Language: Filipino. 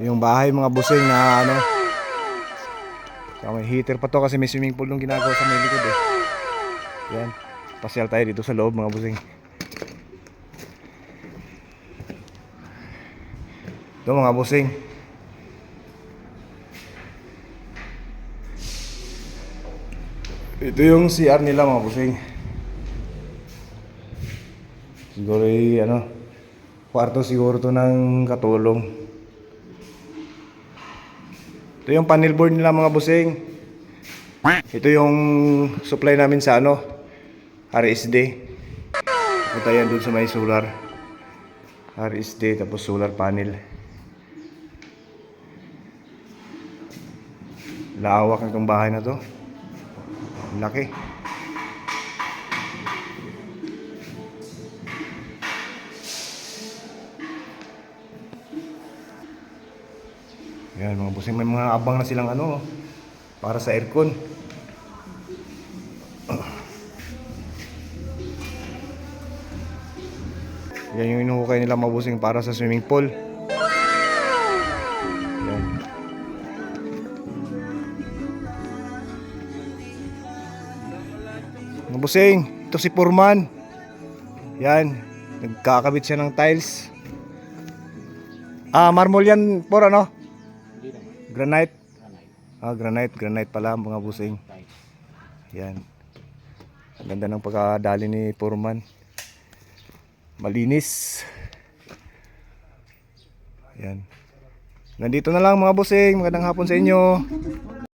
Ito yung bahay mga busing na ano. So, may heater pa to kasi may swimming pool nung ginagawa sa may likod eh. Yan. Pasyal tayo dito sa loob mga busing. Ito mga busing. Ito yung CR nila mga busing. Siguro ano, kwarto siguro to ng katulong. Ito yung panel board nila mga busing. Ito yung supply namin sa ano, RSD. Punta yan dun sa may solar. RSD tapos solar panel. Lawak ng bahay na to. Laki. Yan mga busing, may mga abang na silang ano para sa aircon. Yan yung inuhukay nila mga busing para sa swimming pool. Yan. Mga busing, ito si Purman. Yan, nagkakabit siya ng tiles. Marmol yan por ano? Granite. Granite pala mga busing. Yan. Ang ganda ng pagkadali ni Purman. Malinis. Yan. Nandito na lang mga busing. Magandang hapon sa inyo.